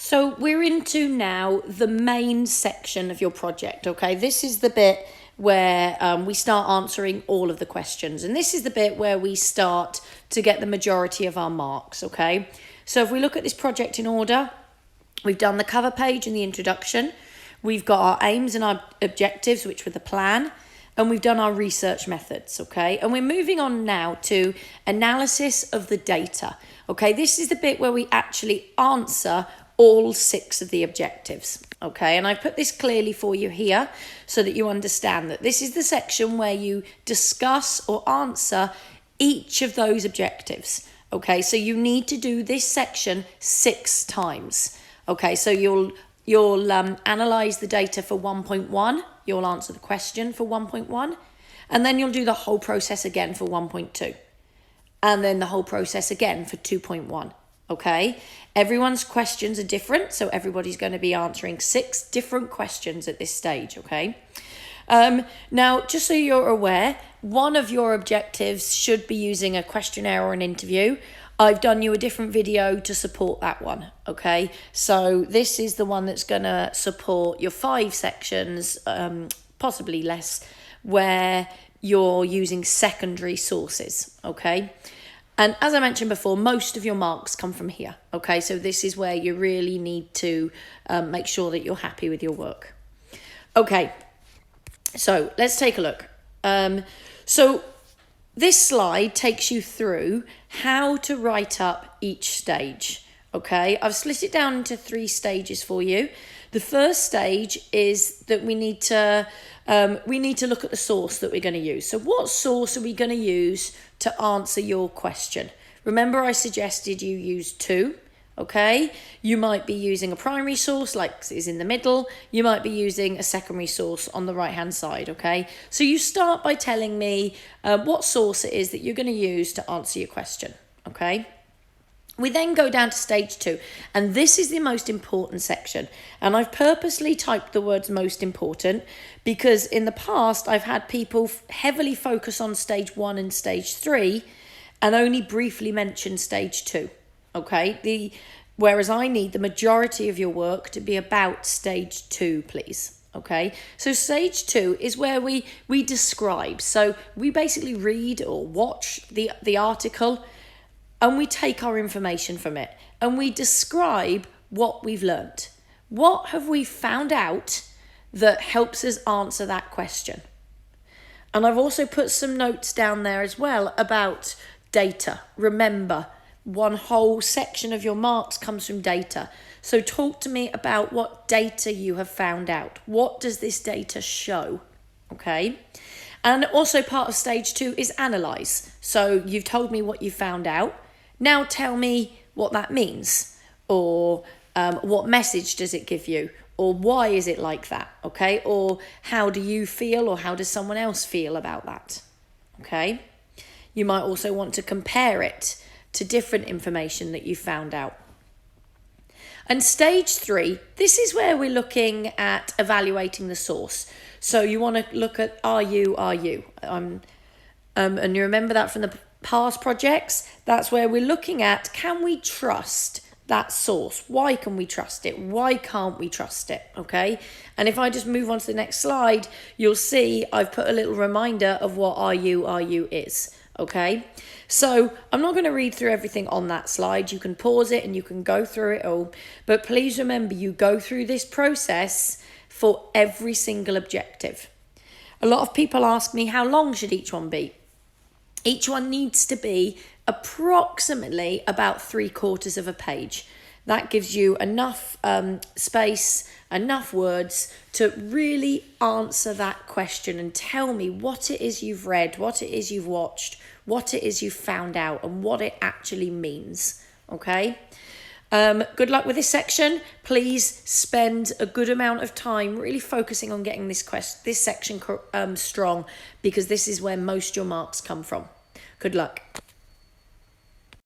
So we're into now the main section of your project, okay? This is the bit where we start answering all of the questions. And this is the bit where we start to get the majority of our marks, okay? So if we look at this project in order, we've done the cover page and the introduction. We've got our aims and our objectives, which were the plan. And we've done our research methods, okay? And we're moving on now to analysis of the data, okay? This is the bit where we actually answer all 6 of the objectives, okay? And I put this clearly for you here so that you understand that this is the section where you discuss or answer each of those objectives, okay? So you need to do this section 6 times, okay? So you'll analyze the data for 1.1, you'll answer the question for 1.1, and then you'll do the whole process again for 1.2, and then the whole process again for 2.1. Okay, everyone's questions are different, so everybody's going to be answering 6 different questions at this stage, okay? Now, just so you're aware, one of your objectives should be using a questionnaire or an interview. I've done you a different video to support that one, okay? So this is the one that's going to support your 5 sections, possibly less, where you're using secondary sources, okay? And as I mentioned before, most of your marks come from here, okay? So this is where you really need to make sure that you're happy with your work. Okay, so let's take a look. So this slide takes you through how to write up each stage, okay? I've split it down into 3 stages for you. The first stage is that we need to look at the source that we're going to use. So what source are we going to use to answer your question? Remember, I suggested you use 2, okay? You might be using a primary source like is in the middle. You might be using a secondary source on the right-hand side, okay? So you start by telling me what source it is that you're going to use to answer your question, okay? We then go down to stage 2, and this is the most important section. And I've purposely typed the words most important because in the past I've had people heavily focus on stage 1 and stage 3 and only briefly mention stage 2, okay? Whereas I need the majority of your work to be about stage 2, please. Okay, so stage 2 is where we describe. So we basically read or watch the article, and we take our information from it and we describe what we've learnt. What have we found out that helps us answer that question? And I've also put some notes down there as well about data. Remember, one whole section of your marks comes from data. So talk to me about what data you have found out. What does this data show? Okay. And also part of stage 2 is analyse. So you've told me what you found out. Now tell me what that means, or what message does it give you, or why is it like that, okay? Or how do you feel, or how does someone else feel about that, okay? You might also want to compare it to different information that you found out. And stage 3, this is where we're looking at evaluating the source. So you want to look at are you. And you remember that from the past projects, that's where we're looking at, can we trust that source? Why can we trust it? Why can't we trust it? Okay. And if I just move on to the next slide, you'll see I've put a little reminder of what are you is. Okay. So I'm not going to read through everything on that slide. You can pause it and you can go through it all. But please remember, you go through this process for every single objective. A lot of people ask me, how long should each one be? Each one needs to be approximately about 3/4 of a page. That gives you enough space, enough words to really answer that question and tell me what it is you've read, what it is you've watched, what it is you've found out, and what it actually means, okay? Good luck with this section. Please spend a good amount of time really focusing on getting this section strong, because this is where most of your marks come from. Good luck.